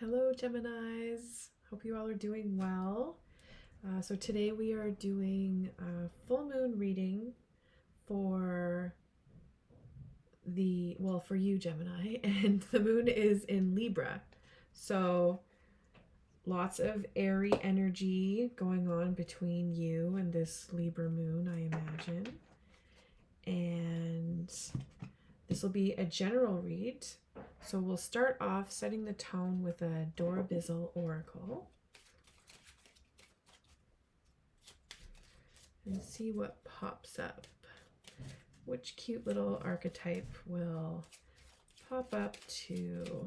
Hello, Geminis. Hope you all are doing well. So today we are doing a full moon reading for for you, Gemini, and the moon is in Libra. So lots of airy energy going on between you and this Libra moon, I imagine. And this will be a general read. So we'll start off setting the tone with a Dora Bizzle Oracle. And see what pops up. Which cute little archetype will pop up to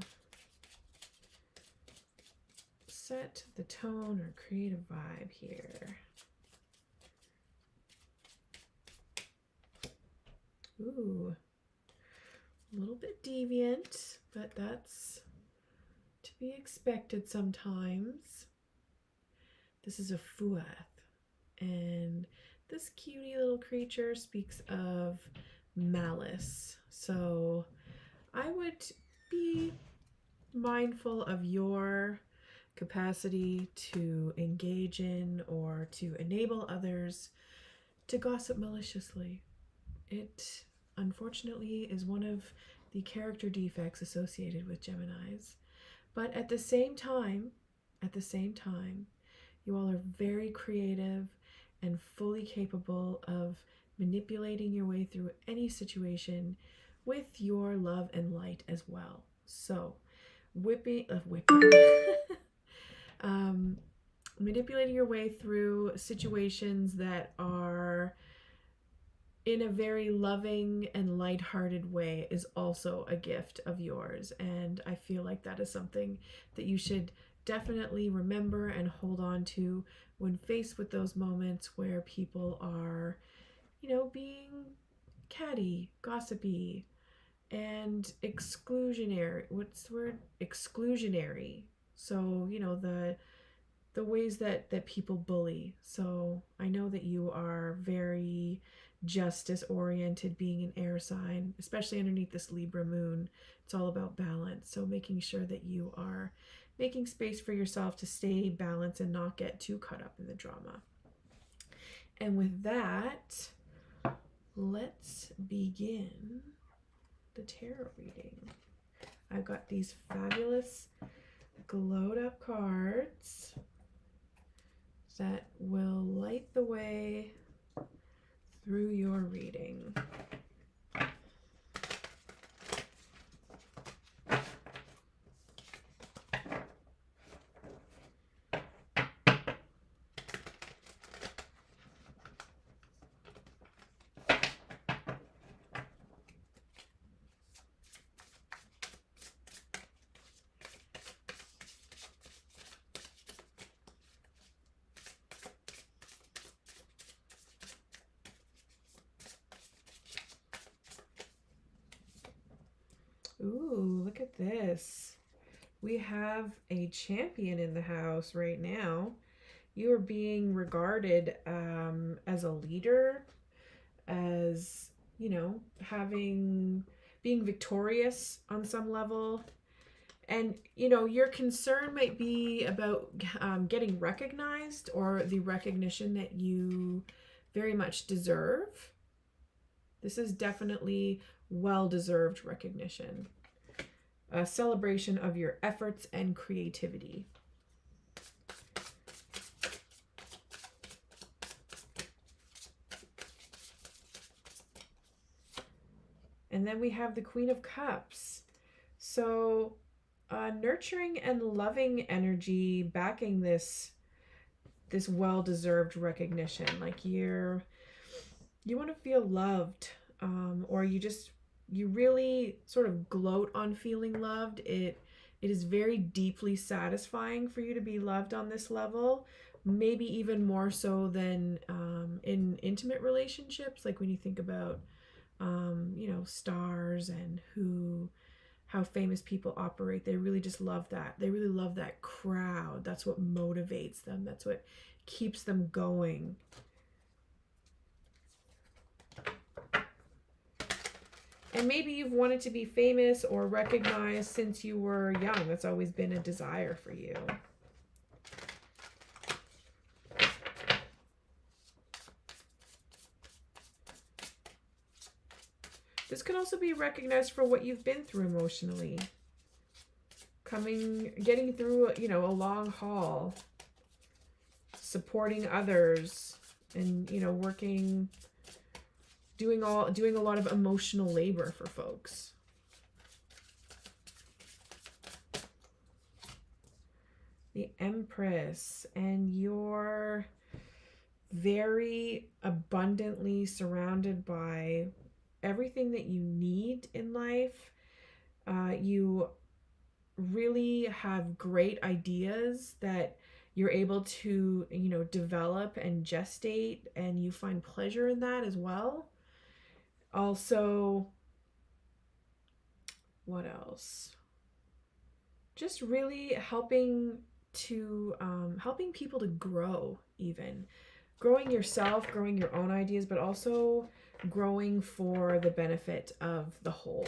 set the tone or create a vibe here. Ooh, a little bit deviant, but that's to be expected sometimes. This is a Fuath, and this cutie little creature speaks of malice. So I would be mindful of your capacity to engage in or to enable others to gossip maliciously. It unfortunately is one of the character defects associated with Geminis. But at the same time, you all are very creative and fully capable of manipulating your way through any situation with your love and light as well. So, manipulating your way through situations that are in a very loving and lighthearted way is also a gift of yours. And I feel like that is something that you should definitely remember and hold on to when faced with those moments where people are, being catty, gossipy, and exclusionary. What's the word? Exclusionary. So, the ways that people bully. So I know that you are very justice oriented, being an air sign, especially underneath this Libra moon. It's all about balance. So making sure that you are making space for yourself to stay balanced and not get too caught up in the drama. And with that, let's begin the tarot reading. I've got these fabulous glowed up cards that will light the way through your reading. Ooh, look at this. We have a champion in the house right now. You are being regarded as a leader, as, being victorious on some level. And, your concern might be about getting recognized or the recognition that you very much deserve. This is definitely well-deserved recognition. A celebration of your efforts and creativity. And then we have the Queen of Cups. So nurturing and loving energy backing this well-deserved recognition. Like you want to feel loved, or you really sort of gloat on feeling loved. It is very deeply satisfying for you to be loved on this level, maybe even more so than in intimate relationships. Like when you think about stars and how famous people operate, they really just love that. They really love that crowd. That's what motivates them. That's what keeps them going. And maybe you've wanted to be famous or recognized since you were young. That's always been a desire for you. This can also be recognized for what you've been through emotionally. Getting through, you know, a long haul, supporting others, and, you know, working, doing a lot of emotional labor for folks. The Empress, and you're very abundantly surrounded by everything that you need in life. You really have great ideas that you're able to, you know, develop and gestate, and you find pleasure in that as well. Also, what else? Just really helping people to grow, even growing yourself, growing your own ideas, but also growing for the benefit of the whole.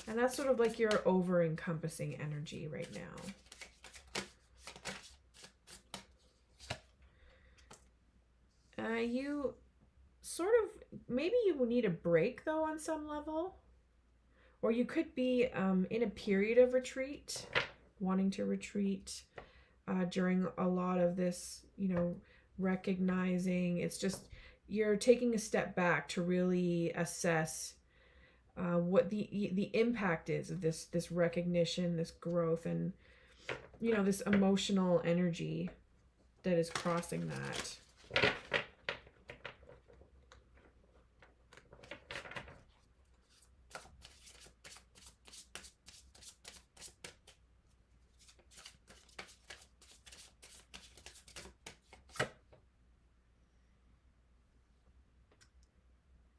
And that's sort of like your over-encompassing energy right now. You sort of, maybe you will need a break though on some level. Or you could be in a period of retreat, wanting to retreat during a lot of this, you know, recognizing. It's just, you're taking a step back to really assess what the impact is of this recognition, this growth, and, you know, this emotional energy that is crossing that.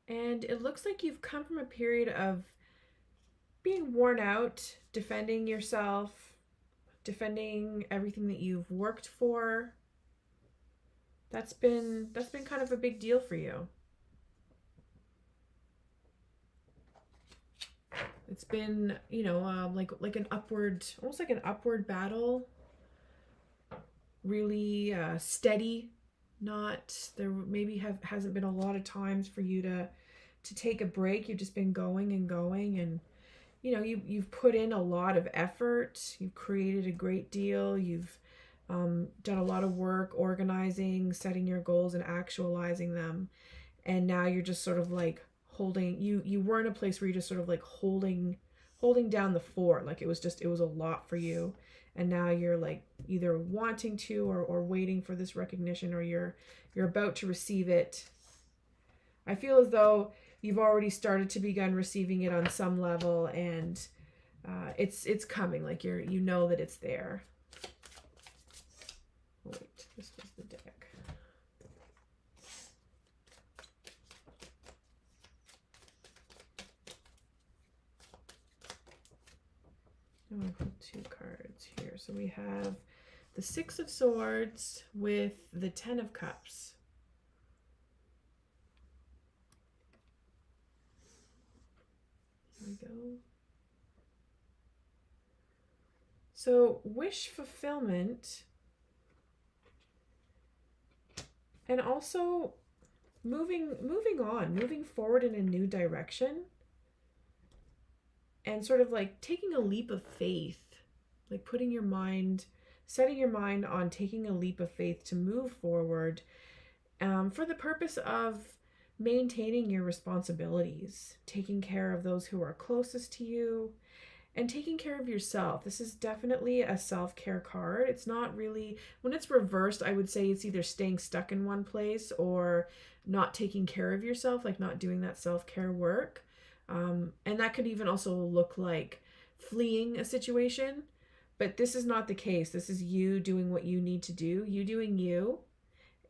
And it looks like you've come from a period of being worn out, defending yourself, defending everything that you've worked for. That's been kind of a big deal for you. It's been, you know, like an upward, almost like an upward battle. Really steady. Not there. Maybe hasn't been a lot of times for you to take a break. You've just been going and going, and, you know, you've put in a lot of effort. You've created a great deal. You've done a lot of work organizing, setting your goals, and actualizing them. And now you're just sort of like holding. You were in a place where you're just sort of like holding down the fort. Like it was a lot for you. And now you're like either wanting to or waiting for this recognition, or you're about to receive it. I feel as though you've already started to begin receiving it on some level, and it's coming. Like you know that it's there. Oh, wait, this was the deck. I'm going to put 2 cards here. So we have the 6 of Swords with the 10 of Cups. Here we go. So wish fulfillment, and also moving forward in a new direction. And sort of like taking a leap of faith, like setting your mind on taking a leap of faith to move forward for the purpose of maintaining your responsibilities, taking care of those who are closest to you, and taking care of yourself. This is definitely a self-care card. It's not really, when it's reversed, I would say it's either staying stuck in one place or not taking care of yourself, like not doing that self-care work. And that could even also look like fleeing a situation, but this is not the case. This is you doing what you need to do, you doing you,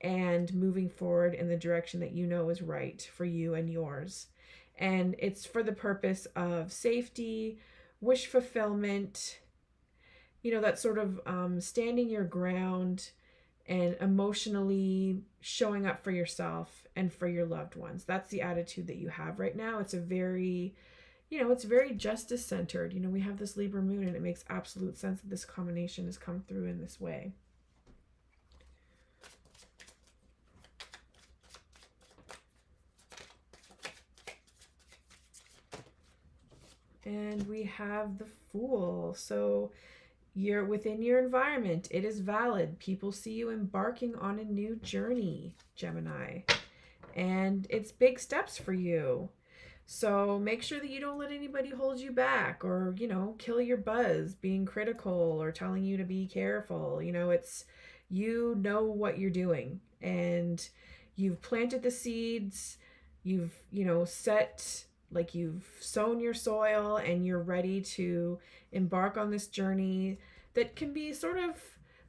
and moving forward in the direction that you know is right for you and yours. And it's for the purpose of safety, wish fulfillment, you know, that sort of standing your ground and emotionally showing up for yourself and for your loved ones. That's the attitude that you have right now. It's a very, it's very justice centered. We have this Libra moon, and it makes absolute sense that this combination has come through in this way. And we have the Fool. So you're within your environment. It is valid. People see you embarking on a new journey, Gemini. And it's big steps for you. So make sure that you don't let anybody hold you back or, kill your buzz, being critical or telling you to be careful. It's, what you're doing, and you've planted the seeds, you've, you've sown your soil, and you're ready to embark on this journey that can be sort of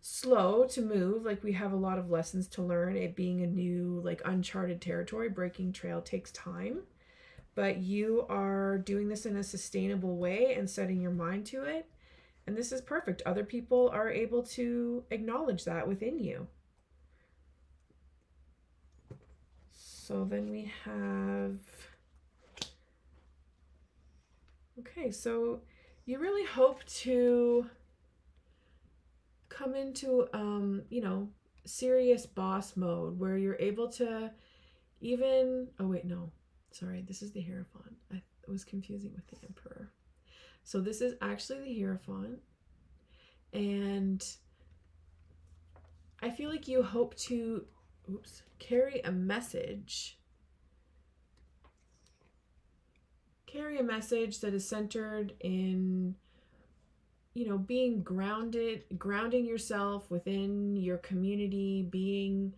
slow to move. Like, we have a lot of lessons to learn. It being a new, uncharted territory, breaking trail takes time. But you are doing this in a sustainable way and setting your mind to it. And this is perfect. Other people are able to acknowledge that within you. So then we have... Okay, so you really hope to come into, serious boss mode where you're able to even... Oh, wait, no. Sorry, this is the Hierophant. I was confusing with the Emperor. So this is actually the Hierophant. And I feel like you hope to carry a message. Carry a message that is centered in, being grounding yourself within your community, being...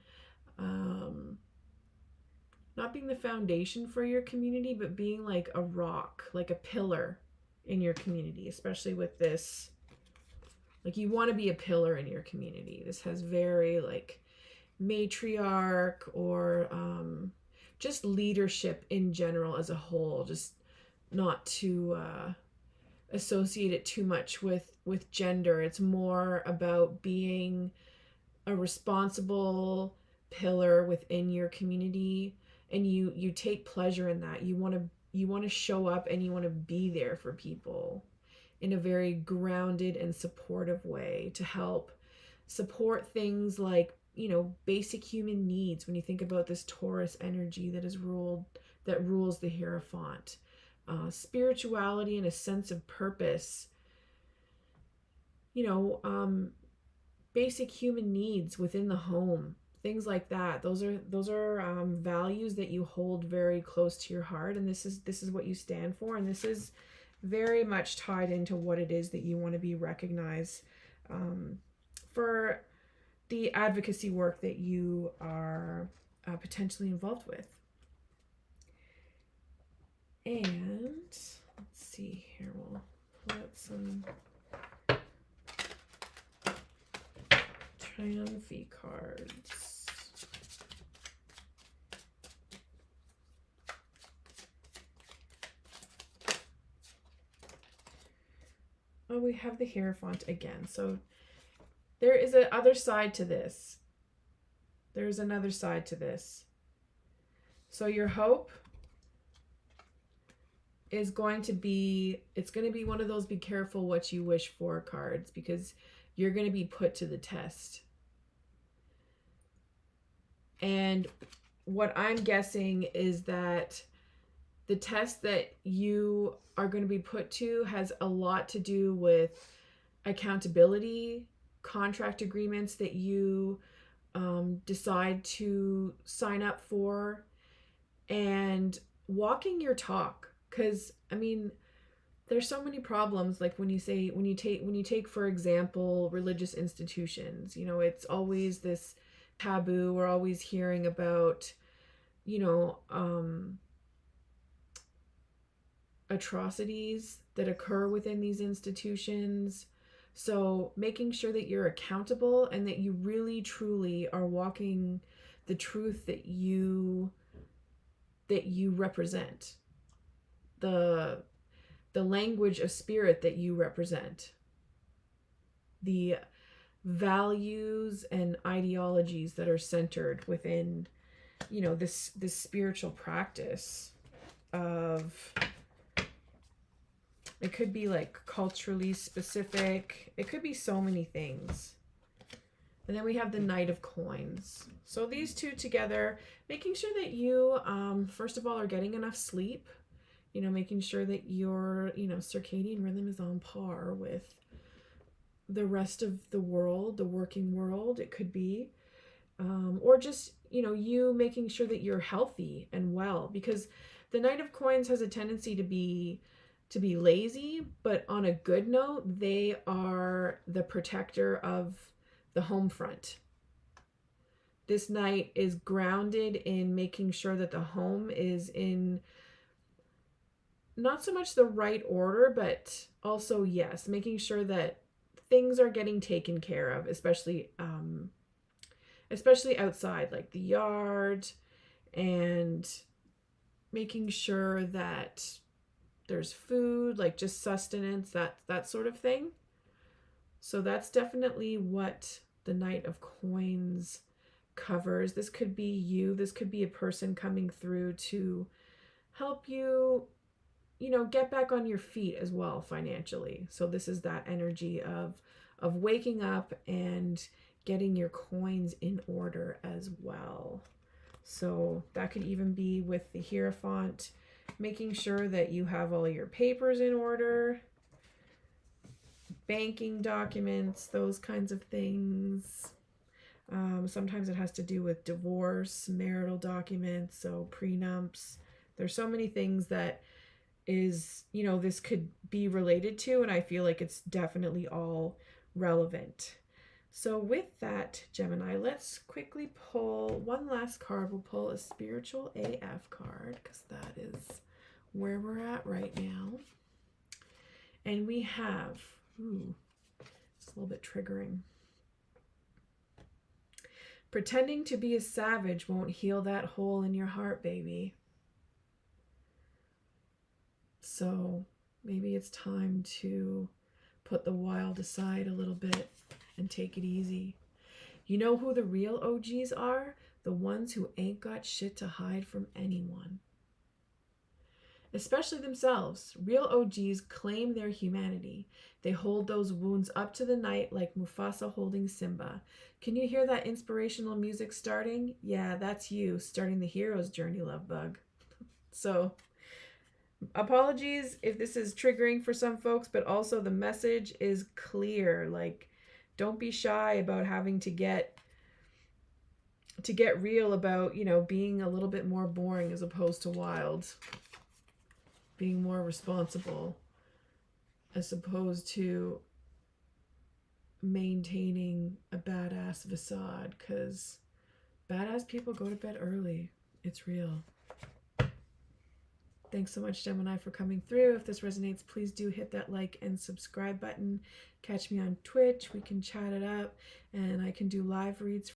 not being the foundation for your community, but being like a rock, like a pillar in your community, especially with this, you want to be a pillar in your community. This has very matriarch or just leadership in general as a whole, just not to associate it too much with gender. It's more about being a responsible pillar within your community. And you take pleasure in that. You want to show up, and you want to be there for people in a very grounded and supportive way to help support things like, basic human needs. When you think about this Taurus energy that rules the Hierophant, spirituality and a sense of purpose, basic human needs within the home. Things like that. Those are values that you hold very close to your heart, and this is what you stand for, and this is very much tied into what it is that you want to be recognized for the advocacy work that you are potentially involved with. And let's see here. We'll pull out some Triumph cards. Oh, we have the Hierophant again. So there is another side to this. There's another side to this. So your hope is going to be one of those be careful what you wish for cards, because you're going to be put to the test. And what I'm guessing is that the test that you are going to be put to has a lot to do with accountability, contract agreements that you decide to sign up for, and walking your talk. Because there's so many problems. Like when you take for example religious institutions, it's always this taboo. We're always hearing about atrocities that occur within these institutions. So making sure that you're accountable and that you really truly are walking the truth that you represent, the language of spirit that you represent, the values and ideologies that are centered within, you know, this spiritual practice of, it could be like culturally specific. It could be so many things. And then we have the Knight of Coins. So these two together, making sure that you, first of all, are getting enough sleep. You know, making sure that your, you know, circadian rhythm is on par with the rest of the world, the working world, it could be. Or just, you know, you making sure that you're healthy and well, because the Knight of Coins has a tendency to be lazy, but on a good note, they are the protector of the home front. This knight is grounded in making sure that the home is in not so much the right order, but also, yes, making sure that things are getting taken care of, especially outside, like the yard, and making sure that there's food, like just sustenance, that sort of thing. So that's definitely what the Knight of Coins covers. This could be you. This could be a person coming through to help you, you know, get back on your feet as well financially. So this is that energy of waking up and getting your coins in order as well. So that could even be with the Hierophant, making sure that you have all your papers in order, banking documents, those kinds of things. Sometimes it has to do with divorce, marital documents, so prenups. There's so many things that is, you know, this could be related to, and I feel like it's definitely all relevant. So with that, Gemini, let's quickly pull one last card. We'll pull a Spiritual AF card, because that is where we're at right now. And we have, it's a little bit triggering. Pretending to be a savage won't heal that hole in your heart, baby. So maybe it's time to put the wild aside a little bit and take it easy. You know who the real OGs are? The ones who ain't got shit to hide from anyone. Especially themselves. Real OGs claim their humanity. They hold those wounds up to the night like Mufasa holding Simba. Can you hear that inspirational music starting? Yeah, that's you starting the hero's journey, love bug. So apologies if this is triggering for some folks, but also the message is clear. Like, don't be shy about having to get real about, you know, being a little bit more boring as opposed to wild. Being more responsible as opposed to maintaining a badass facade, because badass people go to bed early. It's real. Thanks so much, Gemini, for coming through. If this resonates, please do hit that like and subscribe button. Catch me on Twitch. We can chat it up, and I can do live reads